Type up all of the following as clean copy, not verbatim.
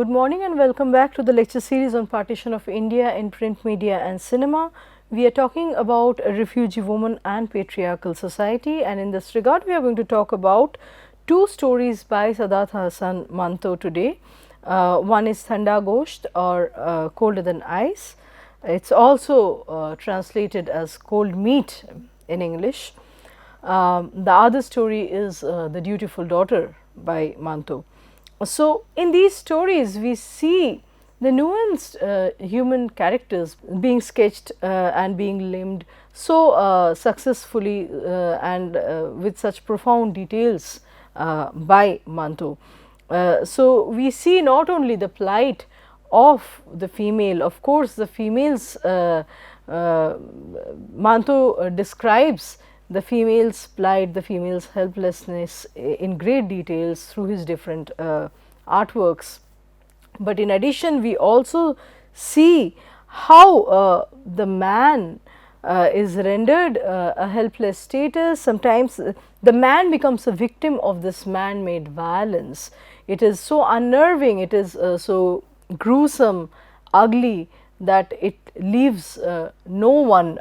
Good morning and welcome back to the lecture series on partition of India in print media and cinema. We are talking about a refugee woman and patriarchal society, and in this regard we are going to talk about two stories by Sadat Hasan Manto today. One is Thanda Gosht or Colder Than Ice. It's also translated as cold meat in English. The other story is The Dutiful Daughter by Manto. So, in these stories we see the nuanced human characters being sketched and being limned so successfully and with such profound details by Manto. So, we see not only the plight of the female, of course, the females Manto describes the female's plight, the female's helplessness in great details through his different artworks. But in addition, we also see how the man is rendered a helpless status. Sometimes the man becomes a victim of this man-made violence. It is so unnerving, it is so gruesome, ugly, that it leaves no one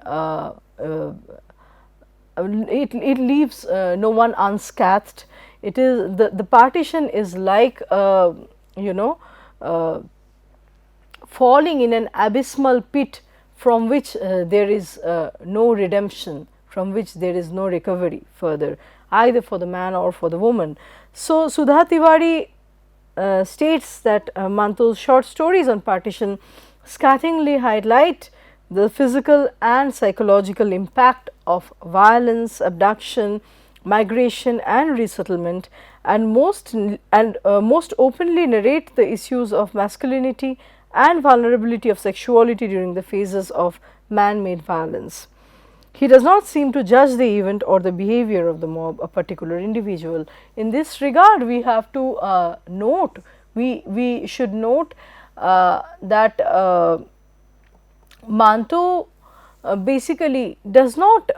it leaves no one unscathed. It is the partition is like falling in an abysmal pit from which there is no redemption, from which there is no recovery further, either for the man or for the woman. So, Sudha Tiwari states that Manto's short stories on partition scathingly highlight the physical and psychological impact of violence, abduction, migration and resettlement, and most openly narrate the issues of masculinity and vulnerability of sexuality during the phases of man-made violence. He does not seem to judge the event or the behavior of the mob, a particular individual. In this regard, we have to note, we should note that Manto basically does not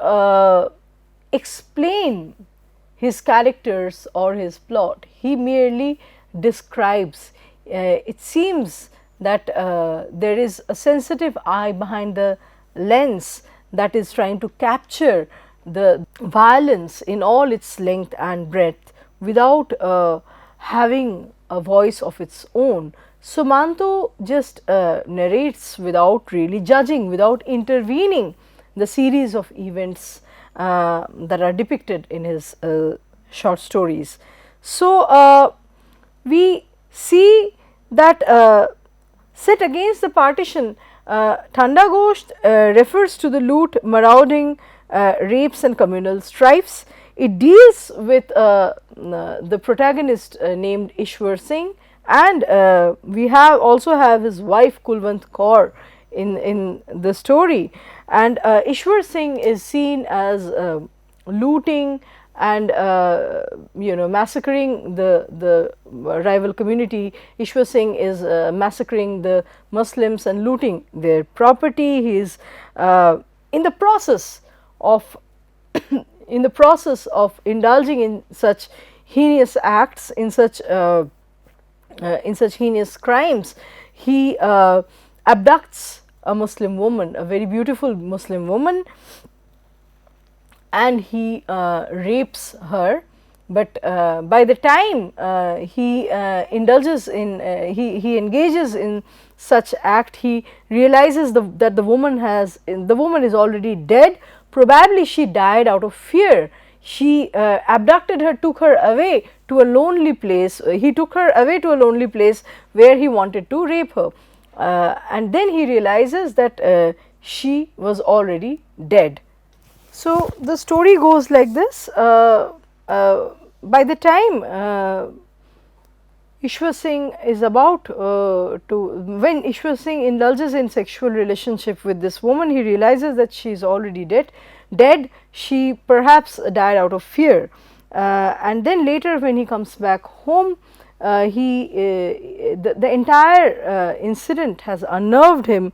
explain his characters or his plot. He merely describes. It seems that there is a sensitive eye behind the lens that is trying to capture the violence in all its length and breadth without having a voice of its own. So, Manto just narrates without really judging, without intervening the series of events that are depicted in his short stories. So, we see that set against the partition, Thanda Gosht refers to the loot, marauding, rapes and communal strifes. It deals with the protagonist named Ishwar Singh, and we also have his wife Kulwant Kaur in the story, and Ishwar Singh is seen as looting and massacring the rival community. Ishwar Singh is massacring the Muslims and looting their property. He is in the process of indulging in such heinous acts, in such heinous crimes. He abducts a Muslim woman, a very beautiful Muslim woman, and he rapes her. But by the time he indulges in, he engages in such act, he realizes that the woman is already dead. Probably she died out of fear. She abducted her, took her away to a lonely place. He took her away to a lonely place where he wanted to rape her, and then he realizes that she was already dead. So, the story goes like this. By the time Ishwar Singh is about when Ishwar Singh indulges in sexual relationship with this woman, he realizes that she is already dead. She perhaps died out of fear, and then later when he comes back home, the entire incident has unnerved him,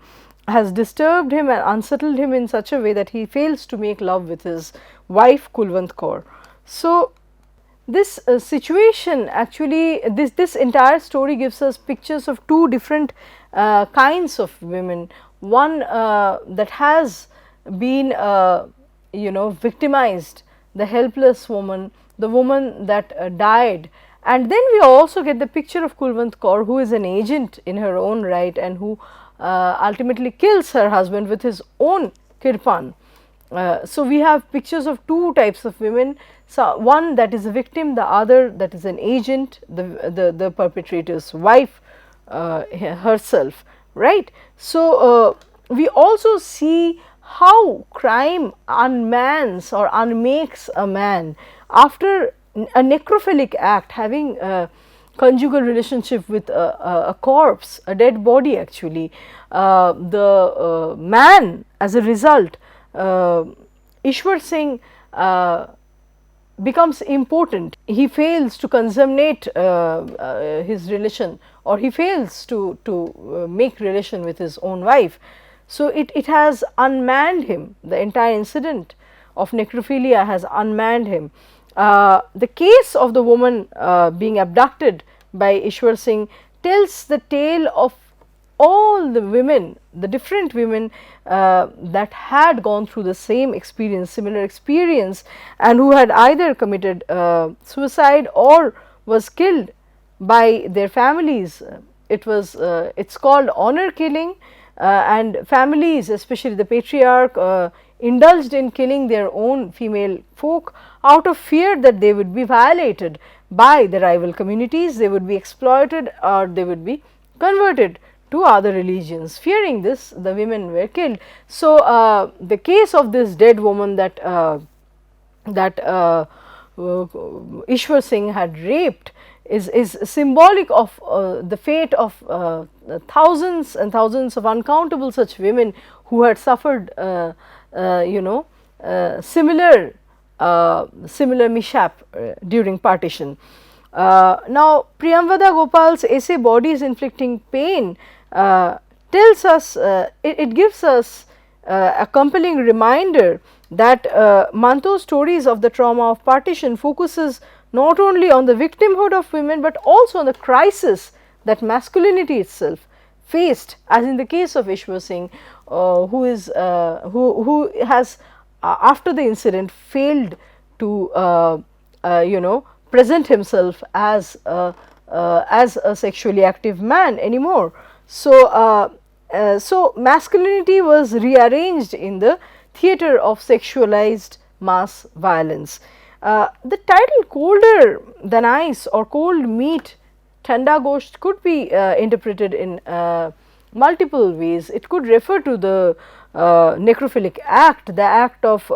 has disturbed him and unsettled him in such a way that he fails to make love with his wife Kulwant Kaur. So, this situation actually, this entire story gives us pictures of two different kinds of women. One that has been victimized, the helpless woman, the woman that died. And then we also get the picture of Kulwant Kaur, who is an agent in her own right and who ultimately kills her husband with his own kirpan. So, we have pictures of two types of women, so one that is a victim, the other that is an agent, the perpetrator's wife herself, right. So, we also see how crime unmans or unmakes a man after a necrophilic act, having a conjugal relationship with a corpse, a dead body actually. The man, as a result, Ishwar Singh becomes impotent. He fails to consummate his relation, or he fails to make relation with his own wife. So, it has unmanned him. The entire incident of necrophilia has unmanned him. The case of the woman being abducted by Ishwar Singh tells the tale of all the women, the different women that had gone through the same experience, similar experience, and who had either committed suicide or was killed by their families. It's called honor killing, and families, especially the patriarch, indulged in killing their own female folk out of fear that they would be violated by the rival communities, they would be exploited, or they would be converted to other religions. Fearing this, the women were killed. So, the case of this dead woman that Ishwar Singh had raped is symbolic of the fate of thousands and thousands of uncountable such women who had suffered similar mishap during partition. Now, Priyamvada Gopal's essay Bodies Inflicting Pain tells us, it gives us a compelling reminder that Manto's stories of the trauma of partition focuses not only on the victimhood of women, but also on the crisis that masculinity itself faced, as in the case of Ishwar Singh, who has after the incident failed to present himself as a sexually active man anymore. So, so masculinity was rearranged in the theatre of sexualized mass violence. The title colder than ice or cold meat, Thanda Gosht, could be interpreted in multiple ways. It could refer to the necrophilic act, the act of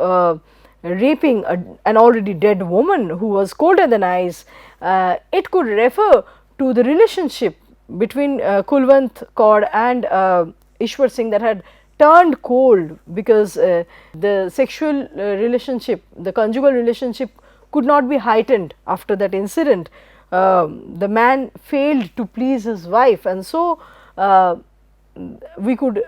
raping an already dead woman who was colder than ice. It could refer to the relationship between Kulwant Kaur and Ishwar Singh that had turned cold because the sexual relationship, the conjugal relationship could not be heightened after that incident. The man failed to please his wife, and so we could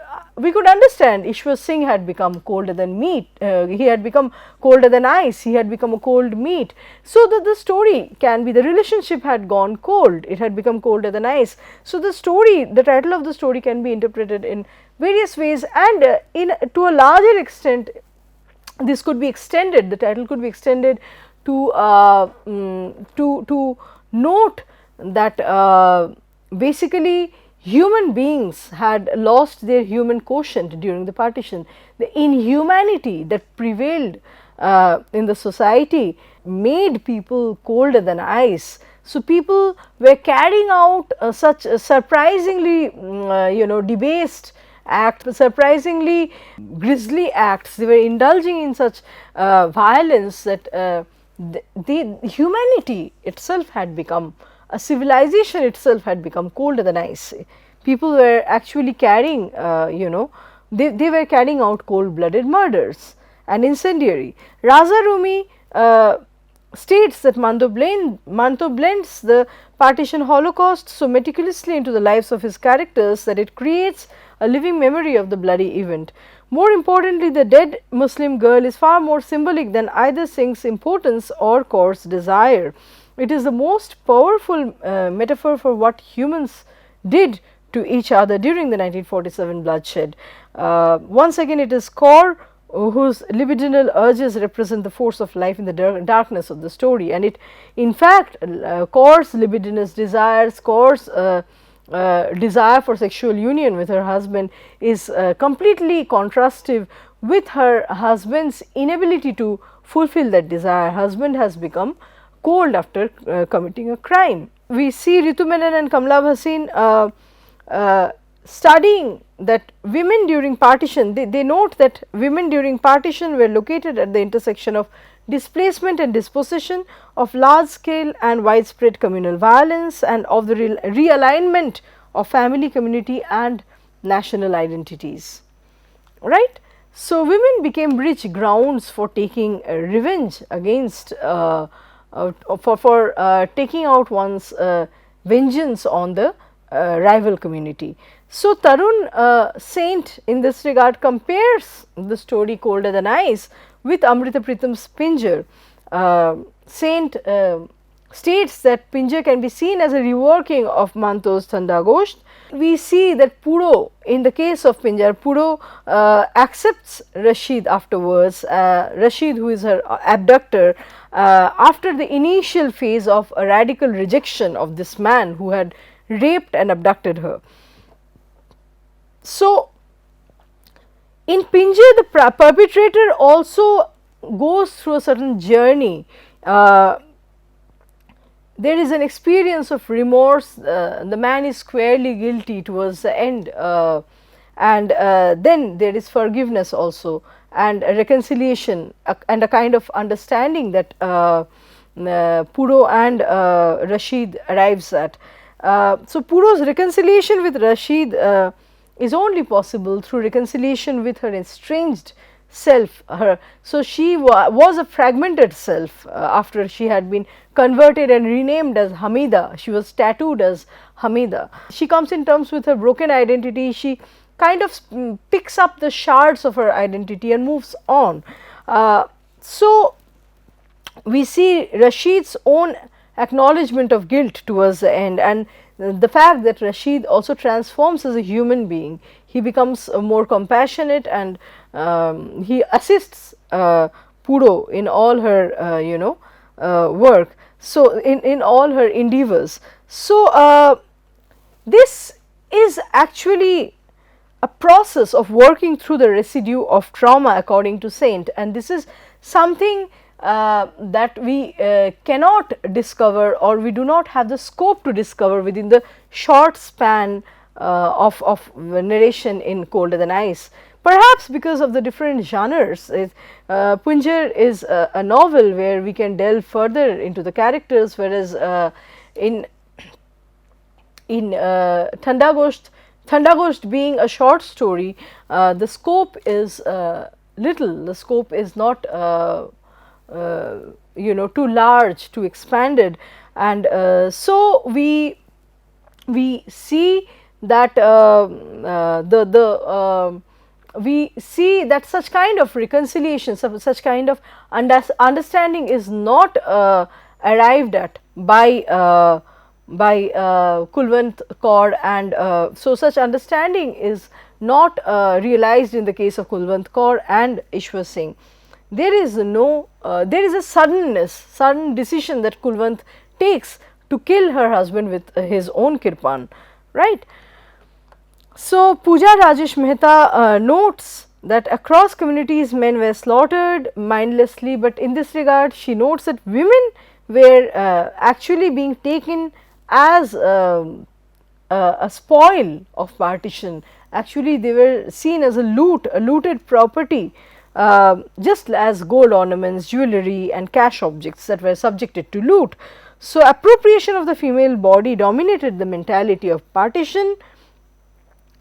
understand Ishwar Singh had become colder than meat, he had become colder than ice, he had become a cold meat. So, that the story can be, the relationship had gone cold, it had become colder than ice. So, the story, the title of the story can be interpreted in various ways, and to a larger extent this could be extended, the title could be extended to note that basically human beings had lost their human quotient during the partition. The inhumanity that prevailed in the society made people colder than ice. So, people were carrying out such surprisingly debased acts, surprisingly grisly acts. They were indulging in such violence that the humanity itself had become, a civilization itself had become colder than ice. People were actually carrying, they were carrying out cold blooded murders and incendiary. Raza Rumi states that Manto blends the partition holocaust so meticulously into the lives of his characters that it creates a living memory of the bloody event. More importantly, the dead Muslim girl is far more symbolic than either Singh's impotence or Kaur's desire. It is the most powerful metaphor for what humans did to each other during the 1947 bloodshed. Once again, it is Kaur whose libidinal urges represent the force of life in the darkness of the story, and it in fact Kaur's libidinous desires, Kaur's desire for sexual union with her husband is completely contrastive with her husband's inability to fulfill that desire. Husband has become cold after committing a crime. We see Ritu Menon and Kamala Bhasin studying that women during partition, they note that women during partition were located at the intersection of displacement and dispossession, of large scale and widespread communal violence, and of the realignment of family, community and national identities, right. So, women became rich grounds for taking revenge against for taking out one's vengeance on the rival community. So, Tarun Saint in this regard compares the story Colder Than Ice with Amrita Pritam's Pinjar. Saint states that Pinjar can be seen as a reworking of Manto's Thandagosht. We see that Puro, in the case of Pinjar, Puro accepts Rashid afterwards, Rashid who is her abductor, after the initial phase of a radical rejection of this man who had raped and abducted her. So, in Pinjar, the perpetrator also goes through a certain journey. There is an experience of remorse, the man is squarely guilty towards the end, and then there is forgiveness also, and a reconciliation and a kind of understanding that Puro and Rashid arrives at. So, Puro's reconciliation with Rashid is only possible through reconciliation with her estranged self. So, she was a fragmented self after she had been converted and renamed as Hamida. She was tattooed as Hamida. She comes in terms with her broken identity. She kind of picks up the shards of her identity and moves on. So, we see Rashid's own acknowledgement of guilt towards the end, and the fact that Rashid also transforms as a human being. He becomes more compassionate, and he assists Puro in all her work. So, in all her endeavors. So, this is actually a process of working through the residue of trauma according to Saint, and this is something that we cannot discover, or we do not have the scope to discover within the short span of narration in Colder Than Ice. Perhaps because of the different genres. Pinjar is a novel where we can delve further into the characters, whereas in Thandagosht being a short story, the scope is little, the scope is not too large, too expanded, and so we see that we see that such kind of reconciliation, such kind of understanding is not arrived at by Kulwant Kaur, and so such understanding is not realized in the case of Kulwant Kaur and Ishwar Singh. There is no, there is a sudden decision that Kulwant takes to kill her husband with his own kirpan, right. So, Pooja Rajesh Mehta notes that across communities men were slaughtered mindlessly, but in this regard she notes that women were actually being taken as a spoil of partition. Actually, they were seen as a looted property, just as gold ornaments, jewelry and cash objects that were subjected to loot. So, appropriation of the female body dominated the mentality of partition,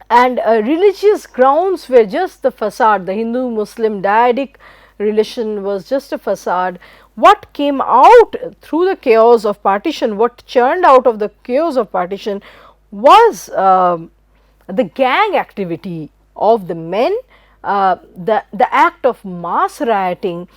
and religious grounds were just the facade. The Hindu-Muslim dyadic relation was just a facade. What came out through the chaos of partition, what churned out of the chaos of partition was the gang activity of the men, the act of mass rioting,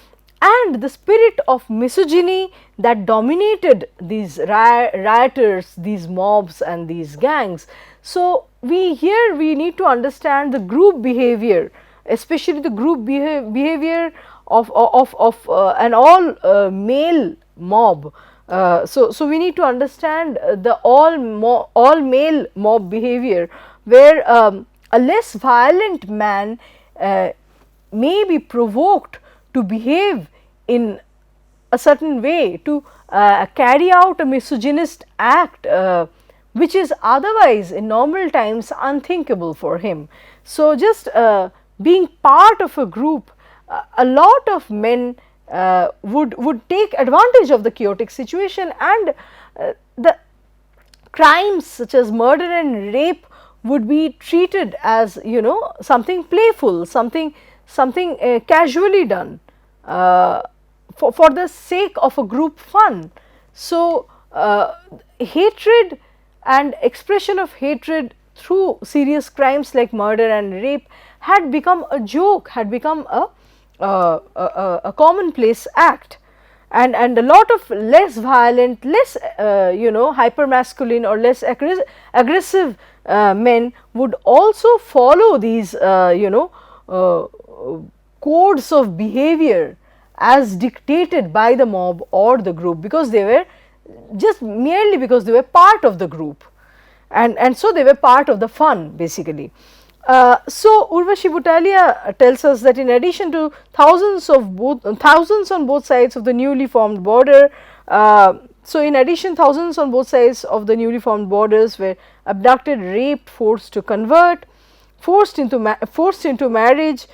and the spirit of misogyny that dominated these rioters, these mobs and these gangs. So, we need to understand the group behavior, especially the group behavior of an all male mob. So we need to understand the all male mob behavior, where a less violent man may be provoked to behave in a certain way, to carry out a misogynist act, which is otherwise in normal times unthinkable for him. So, just being part of a group, a lot of men would take advantage of the chaotic situation, and the crimes such as murder and rape would be treated as, something playful, something casually done, for the sake of a group fun. So, hatred and expression of hatred through serious crimes like murder and rape had become a joke, had become a commonplace act, and a lot of less violent, less hyper masculine or less aggressive men would also follow these codes of behavior as dictated by the mob or the group, because they were just merely because they were part of the group, and so they were part of the fun basically. So Urvashi Butalia tells us that in addition to thousands on both sides of the newly formed border, so in addition thousands on both sides of the newly formed borders were abducted, raped, forced to convert, forced into marriage,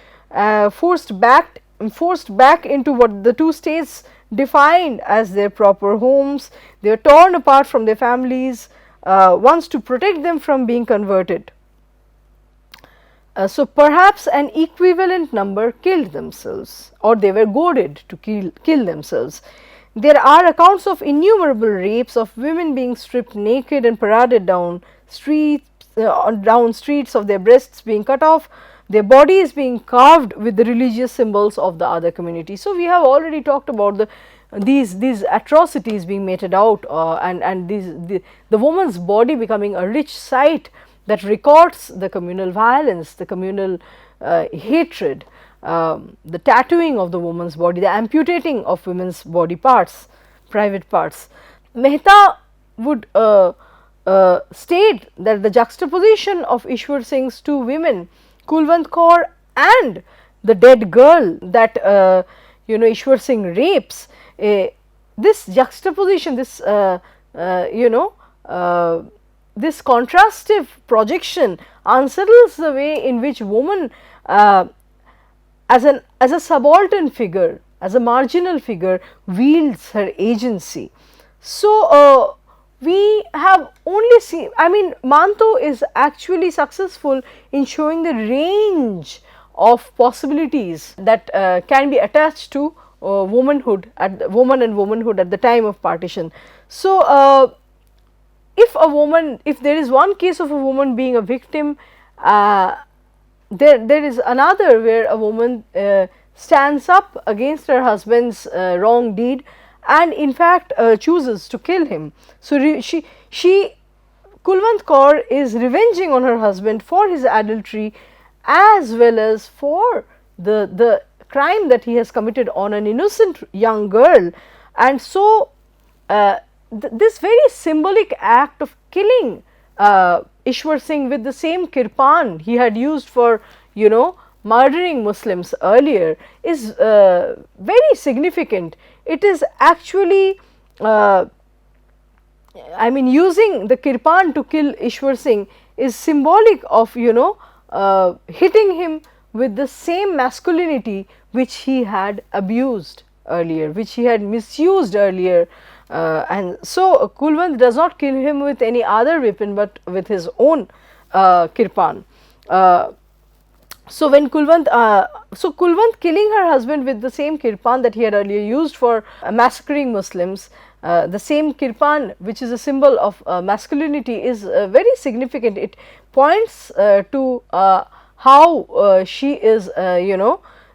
forced back into what the two states defined as their proper homes. They were torn apart from their families once to protect them from being converted. So perhaps an equivalent number killed themselves, or they were goaded to kill themselves. There are accounts of innumerable rapes, of women being stripped naked and paraded down streets of their breasts being cut off, their bodies being carved with the religious symbols of the other community. So we have already talked about these atrocities being meted out, and the woman's body becoming a rich site that records the communal violence, the communal hatred, the tattooing of the woman's body, the amputating of women's body parts, private parts. Mehta would state that the juxtaposition of Ishwar Singh's two women, Kulwant Kaur and the dead girl that Ishwar Singh rapes, this juxtaposition, this contrastive projection unsettles the way in which woman, as a subaltern figure, as a marginal figure, wields her agency. So we have only seen, Manto is actually successful in showing the range of possibilities that can be attached to woman and womanhood at the time of partition. So if there is one case of a woman being a victim, there is another where a woman stands up against her husband's wrong deed and in fact chooses to kill him. So Kulwant Kaur is revenging on her husband for his adultery as well as for the crime that he has committed on an innocent young girl, and so this very symbolic act of killing Ishwar Singh with the same kirpan he had used for murdering Muslims earlier is very significant. It is actually using the kirpan to kill Ishwar Singh is symbolic of hitting him with the same masculinity which he had abused earlier, which he had misused earlier. And so Kulwant does not kill him with any other weapon but with his own kirpan. So when Kulwant killing her husband with the same kirpan that he had earlier used for massacring Muslims the same kirpan, which is a symbol of masculinity, is very significant. It points to how she is,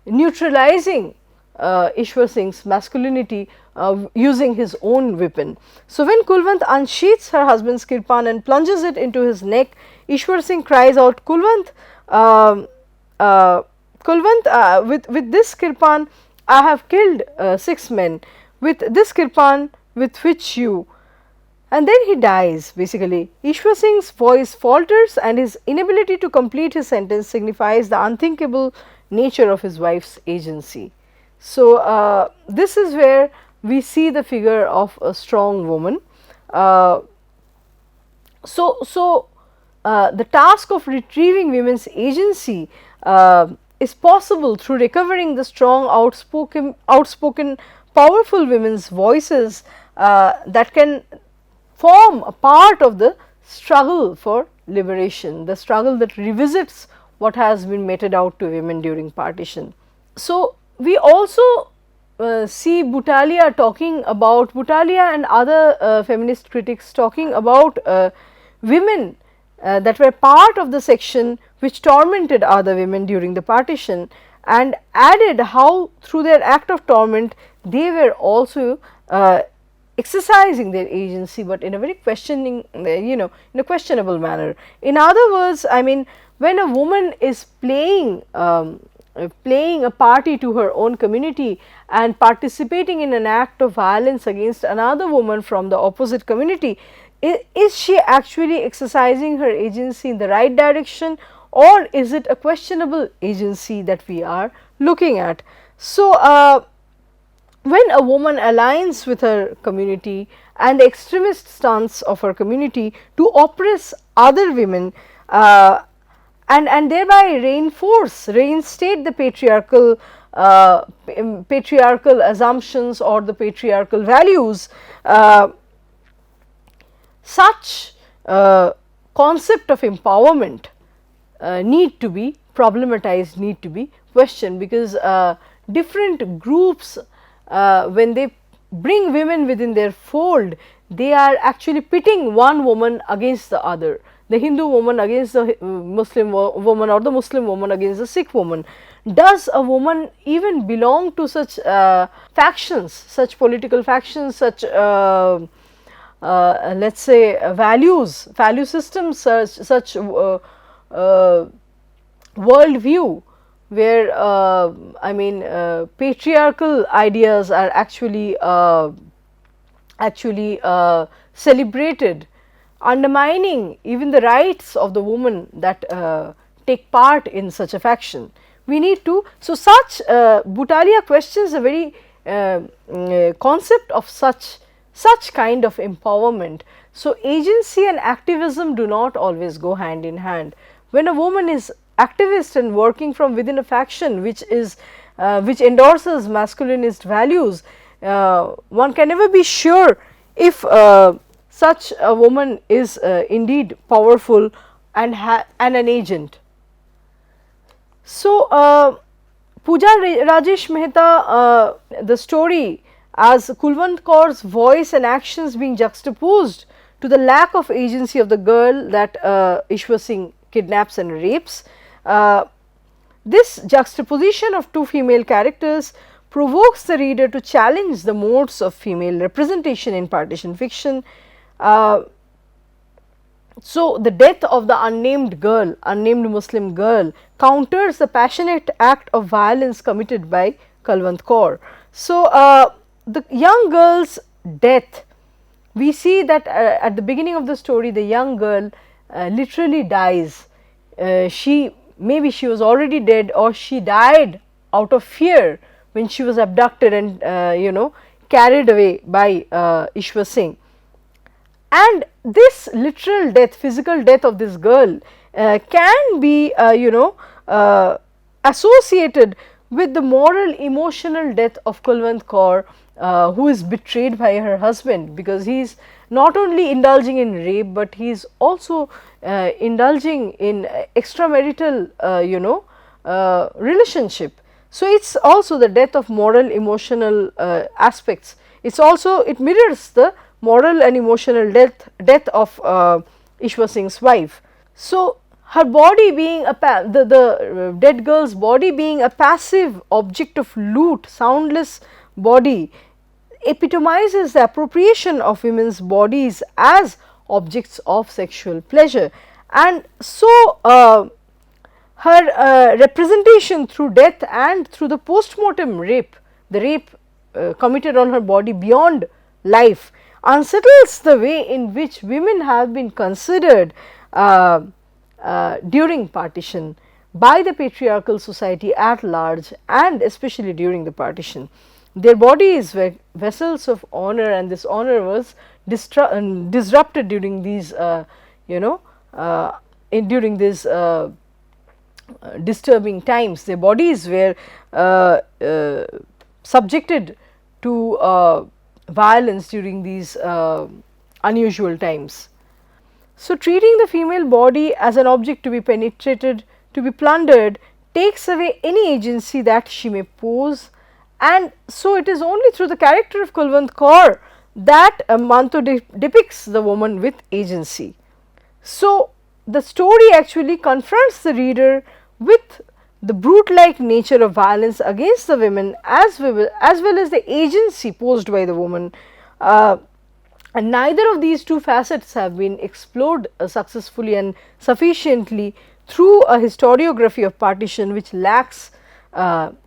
neutralizing Ishwar Singh's masculinity using his own weapon. So, when Kulwant unsheaths her husband's kirpan and plunges it into his neck, Ishwar Singh cries out, Kulwant, Kulwant, with this kirpan I have killed 6 men, with this kirpan with which you, and then he dies basically. Ishwar Singh's voice falters and his inability to complete his sentence signifies the unthinkable nature of his wife's agency. So, this is where we see the figure of a strong woman. The task of retrieving women's agency is possible through recovering the strong, outspoken, powerful women's voices that can form a part of the struggle for liberation, the struggle that revisits what has been meted out to women during partition. So, we also see Butalia talking about, Butalia and other feminist critics talking about women that were part of the section which tormented other women during the partition, and added how through their act of torment they were also exercising their agency, but in a very questioning, in a questionable manner. In other words, I mean, when a woman is playing a party to her own community and participating in an act of violence against another woman from the opposite community, is she actually exercising her agency in the right direction, or is it a questionable agency that we are looking at? So, when a woman aligns with her community and the extremist stance of her community to oppress other women, and thereby reinstate the patriarchal assumptions or the patriarchal values, such concept of empowerment need to be problematized, need to be questioned, because different groups, when they bring women within their fold, they are actually pitting one woman against the other, the Hindu woman against the Muslim woman, or the Muslim woman against the Sikh woman. Does a woman even belong to such factions, such political factions, such let us say value systems, such world view, where I mean patriarchal ideas are actually celebrated, undermining even the rights of the woman that take part in such a faction. We need to, so such Butalia questions the very concept of such kind of empowerment. So, agency and activism do not always go hand in hand. When a woman is activist and working from within a faction which is which endorses masculinist values, one can never be sure if such a woman is indeed powerful and an agent. So, Pooja Rajesh Mehta, the story as Kulwant Kaur's voice and actions being juxtaposed to the lack of agency of the girl that Ishwar Singh kidnaps and rapes. This juxtaposition of two female characters provokes the reader to challenge the modes of female representation in partition fiction. So, the death of the unnamed Muslim girl counters the passionate act of violence committed by Kulwant Kaur. So, the young girl's death, we see that at the beginning of the story, the young girl literally dies. Maybe she was already dead, or she died out of fear when she was abducted and carried away by Ishwar Singh. And this literal death, physical death of this girl can be associated with the moral emotional death of Kulwant Kaur, who is betrayed by her husband, because he is not only indulging in rape, but he is also indulging in extramarital relationship. So, it is also the death of moral emotional aspects it mirrors the moral and emotional death of Ishwar Singh's wife. So, her body being the dead girl's body being a passive object of loot, soundless body, epitomizes the appropriation of women's bodies as objects of sexual pleasure. And so, her representation through death and through the post-mortem rape, the rape committed on her body beyond life, unsettles the way in which women have been considered during partition by the patriarchal society at large, and especially during the partition. Their bodies were vessels of honor, and this honor was disrupted during these during these disturbing times. Their bodies were subjected to violence during these unusual times. So, treating the female body as an object to be penetrated, to be plundered, takes away any agency that she may pose, and so it is only through the character of Kulwant Kaur that Manto depicts the woman with agency. So, the story actually confronts the reader with the brute-like nature of violence against the women as well as the agency posed by the woman. And neither of these two facets have been explored successfully and sufficiently through a historiography of partition, which lacks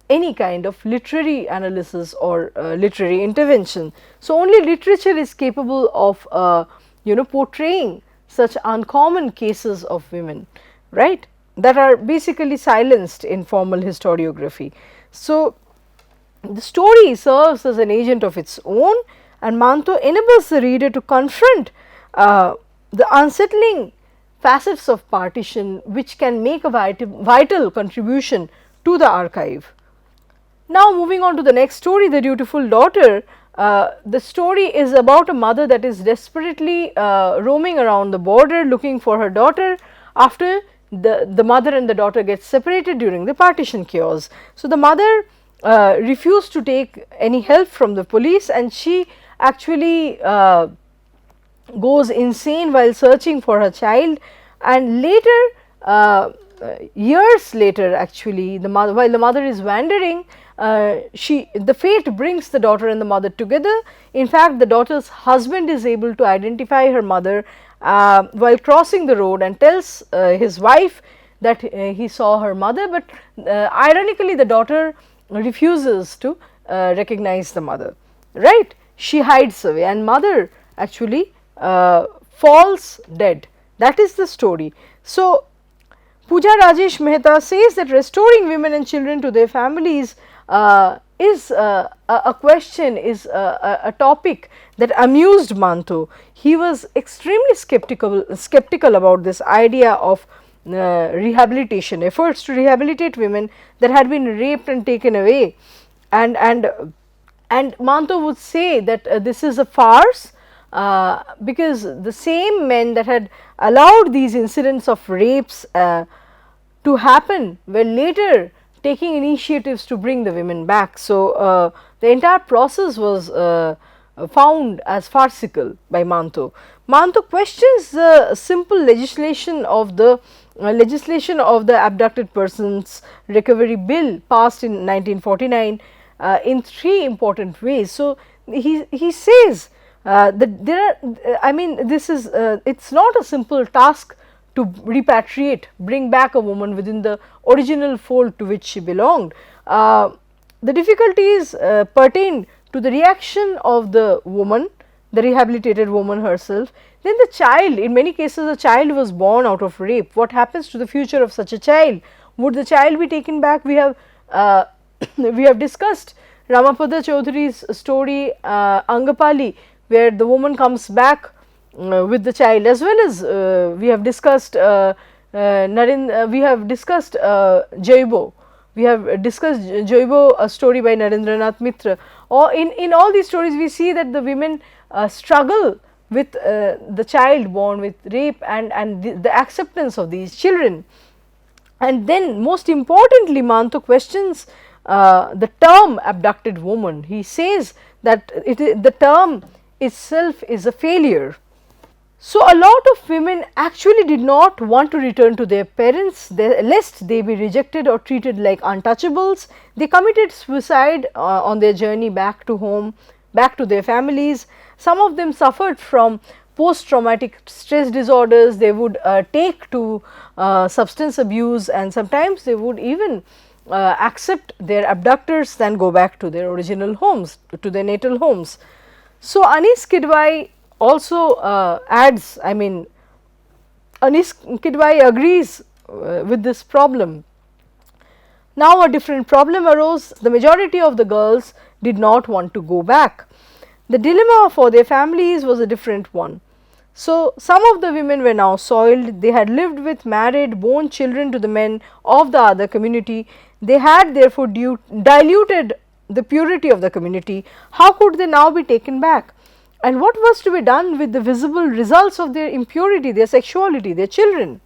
any kind of literary analysis or literary intervention. So, only literature is capable of portraying such uncommon cases of women, right, that are basically silenced in formal historiography. So, the story serves as an agent of its own, and Manto enables the reader to confront the unsettling facets of partition, which can make a vital contribution to the archive. Now, moving on to the next story, The Dutiful Daughter. The story is about a mother that is desperately roaming around the border looking for her daughter after the mother and the daughter get separated during the partition chaos. So, the mother refused to take any help from the police, and she actually goes insane while searching for her child, and later years later actually while the mother is wandering, the fate brings the daughter and the mother together. In fact, the daughter's husband is able to identify her mother while crossing the road and tells his wife that he saw her mother, but ironically the daughter refuses to recognize the mother, right. She hides away, and mother actually falls dead. That is the story. So, Pooja Rajesh Mehta says that restoring women and children to their families is a question, is a topic that amused Manto. He was extremely skeptical about this idea of rehabilitation, efforts to rehabilitate women that had been raped and taken away, and Manto would say that this is a farce, because the same men that had allowed these incidents of rapes to happen were later taking initiatives to bring the women back. So, the entire process was found as farcical by Manto. Manto questions the simple legislation of the Abducted Persons Recovery Bill passed in 1949 in three important ways. So, he says that there are, this is it's not a simple task to repatriate, bring back a woman within the original fold to which she belonged. The difficulties pertain to the reaction of the woman, the rehabilitated woman herself. Then the child, in many cases a child was born out of rape. What happens to the future of such a child? Would the child be taken back? We have we have discussed Ramapada Chaudhary's story Angapali, where the woman comes back with the child, as well as we have discussed Jaibo. We have discussed Jaibo, a story by Narendranath Mitra. Or in all these stories we see that the women struggle with the child born with rape and the acceptance of these children. And then most importantly, Manto questions the term abducted woman. He says that the term itself is a failure. So, a lot of women actually did not want to return to their parents lest they be rejected or treated like untouchables. They committed suicide on their journey back to home, back to their families. Some of them suffered from post traumatic stress disorders. They would take to substance abuse, and sometimes they would even accept their abductors than go back to their original homes, to their natal homes. So, Anis Kidwai also adds, I mean, Anis Kidwai agrees with this problem. Now, a different problem arose. The majority of the girls did not want to go back. The dilemma for their families was a different one. So, some of the women were now soiled. They had lived with, married, born children to the men of the other community. They had therefore diluted the purity of the community. How could they now be taken back? And what was to be done with the visible results of their impurity, their sexuality, their children?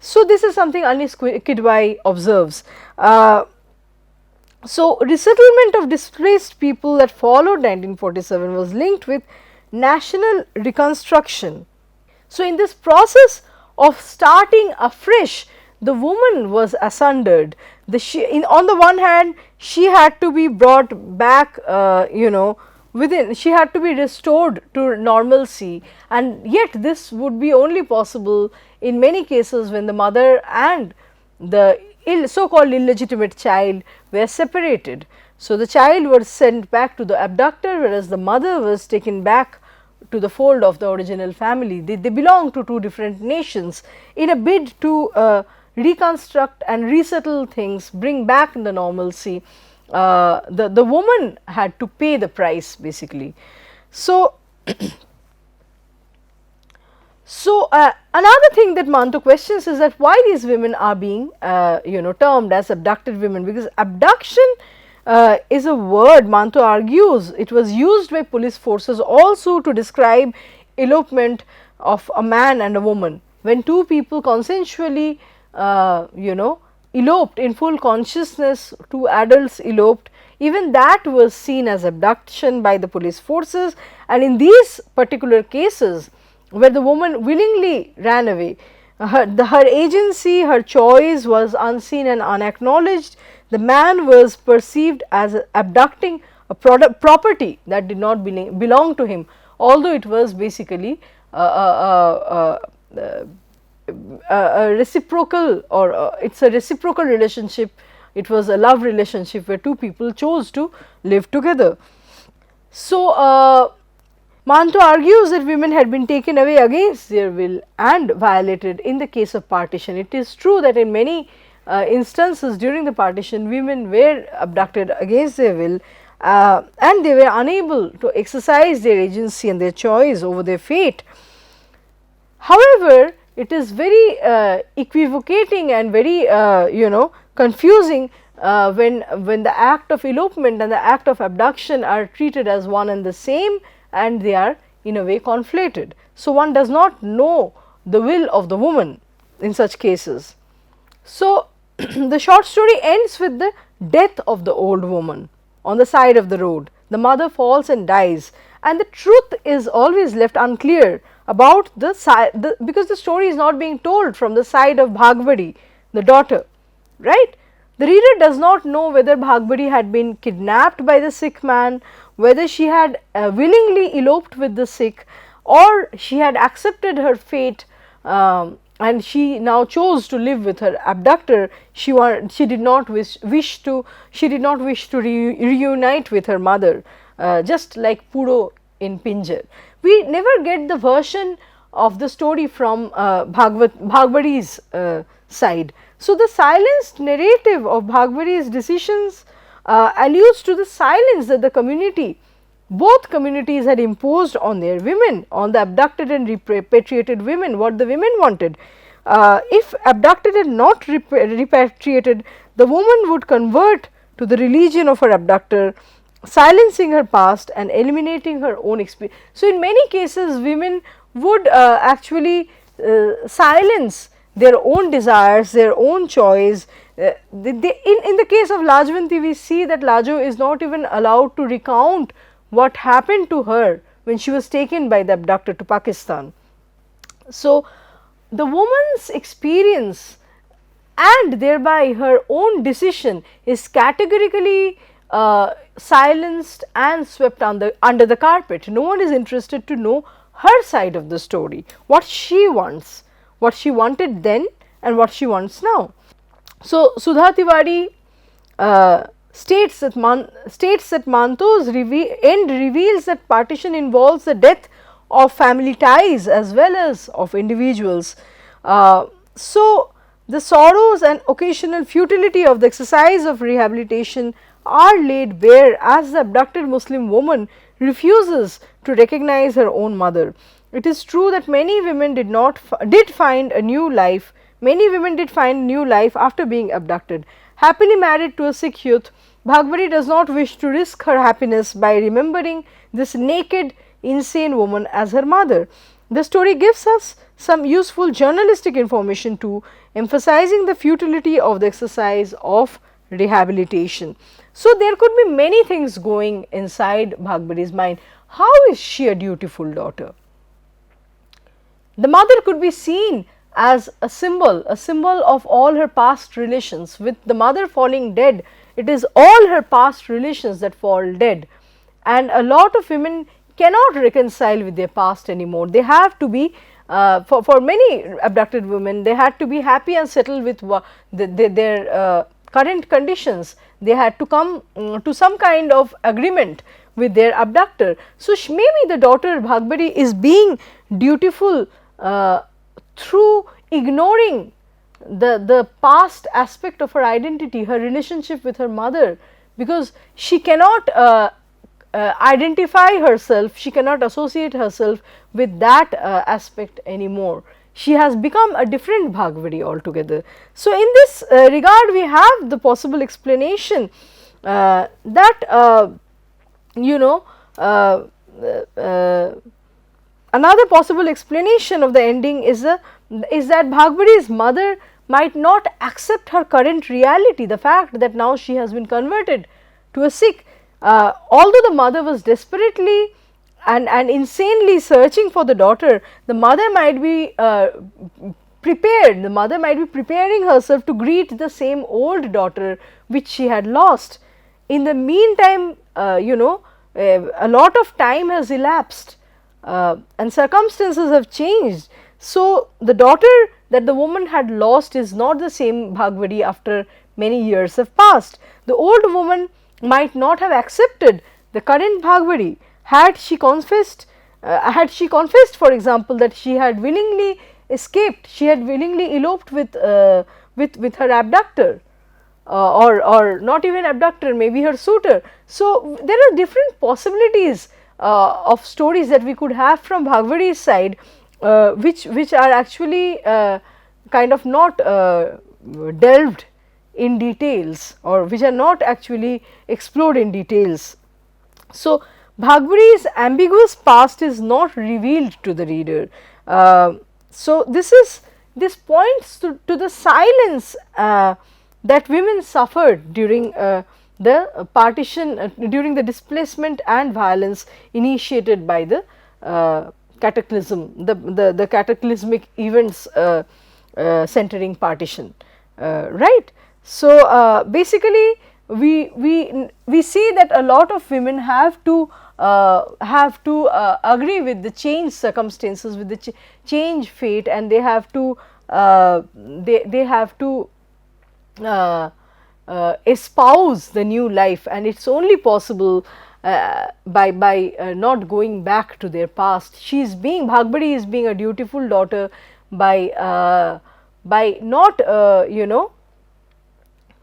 So, this is something Anis Kidwai observes. So, resettlement of displaced people that followed 1947 was linked with national reconstruction. So, in this process of starting afresh, the woman was sundered. On the one hand, she had to be brought back, within, she had to be restored to normalcy, and yet this would be only possible in many cases when the mother and the so called illegitimate child were separated. So, the child was sent back to the abductor, whereas the mother was taken back to the fold of the original family. They belong to two different nations. In a bid to reconstruct and resettle things, bring back the normalcy, the woman had to pay the price basically. So, another thing that Manto questions is that why these women are being termed as abducted women, because abduction is a word, Manto argues, it was used by police forces also to describe elopement of a man and a woman. When two people consensually eloped in full consciousness, two adults eloped, even that was seen as abduction by the police forces. And in these particular cases where the woman willingly ran away, her agency, her choice was unseen and unacknowledged. The man was perceived as abducting a property that did not belong to him, although it was basically a reciprocal, or it is a reciprocal relationship. It was a love relationship where two people chose to live together. So, Manto argues that women had been taken away against their will and violated in the case of partition. It is true that in many instances during the partition, women were abducted against their will and they were unable to exercise their agency and their choice over their fate. However, it is very equivocating and very confusing when the act of elopement and the act of abduction are treated as one and the same, and they are in a way conflated. So, one does not know the will of the woman in such cases. So, the short story ends with the death of the old woman on the side of the road. The mother falls and dies, and the truth is always left unclear about the side, because the story is not being told from the side of Bhagbari, the daughter, right. The reader does not know whether Bhagbari had been kidnapped by the Sikh man, whether she had willingly eloped with the Sikh, or she had accepted her fate and she now chose to live with her abductor. She did not wish to reunite with her mother, just like Puro in Pinjar. We never get the version of the story from Bhagbari's side. So, the silenced narrative of Bhagbari's decisions alludes to the silence that the community, both communities, had imposed on their women, on the abducted and repatriated women, what the women wanted. If abducted and not repatriated, the woman would convert to the religion of her abductor, silencing her past and eliminating her own experience. So, in many cases women would actually silence their own desires, their own choice. In the case of Lajwanti, we see that Lajo is not even allowed to recount what happened to her when she was taken by the abductor to Pakistan. So, the woman's experience and thereby her own decision is categorically silenced and swept under the carpet. No one is interested to know her side of the story, what she wants, what she wanted then and what she wants now. So, Sudha Tiwari states that Manto's end reveals that partition involves the death of family ties as well as of individuals. So, the sorrows and occasional futility of the exercise of rehabilitation are laid bare as the abducted Muslim woman refuses to recognize her own mother. It is true that many women did find a new life. Many women did find new life after being abducted. Happily married to a Sikh youth, Bhagbari does not wish to risk her happiness by remembering this naked, insane woman as her mother. The story gives us some useful journalistic information too, emphasizing the futility of the exercise of rehabilitation. So, there could be many things going inside Bhagbari's mind. How is she a dutiful daughter? The mother could be seen as a symbol of all her past relations. With the mother falling dead, it is all her past relations that fall dead, and a lot of women cannot reconcile with their past anymore. They have to be for many abducted women, they had to be happy and settled with their current conditions. They had to come to some kind of agreement with their abductor. So, maybe the daughter Bhagbari is being dutiful through ignoring the past aspect of her identity, her relationship with her mother, because she cannot identify herself, she cannot associate herself with that aspect anymore. She has become a different Bhagbari altogether. So, in this regard, we have the possible explanation that you know another possible explanation of the ending is that Bhagbari's mother might not accept her current reality, the fact that now she has been converted to a Sikh. Although the mother was desperately and insanely searching for the daughter, the mother might be prepared, the mother might be preparing herself to greet the same old daughter which she had lost. In the meantime, a lot of time has elapsed and circumstances have changed. So, the daughter that the woman had lost is not the same Bhagbari after many years have passed. The old woman might not have accepted the current Bhagbari had she confessed for example that she had willingly escaped, she had willingly eloped with her abductor or not even abductor, maybe her suitor. So, there are different possibilities of stories that we could have from Bhagbari's side, which are actually kind of not delved in details, or which are not actually explored in details. So, Bhagbari's ambiguous past is not revealed to the reader. So, this points to the silence that women suffered during the partition, during the displacement and violence initiated by the cataclysm, the cataclysmic events centering partition, right. So, basically we see that a lot of women have to agree with the changed circumstances, with the change fate, and they have to espouse the new life, and it is only possible by not going back to their past. Bhagbari is being a dutiful daughter by not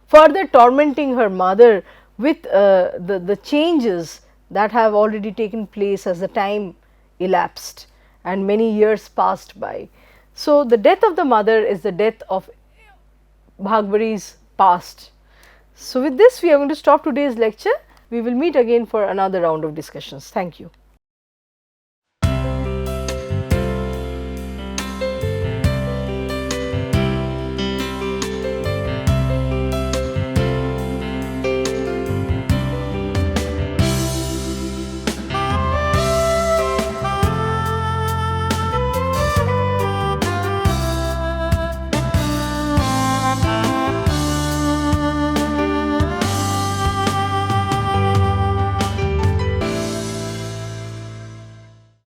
further tormenting her mother with the changes that have already taken place as the time elapsed and many years passed by. So, the death of the mother is the death of Bhagbari's past. So, with this we are going to stop today's lecture. We will meet again for another round of discussions. Thank you.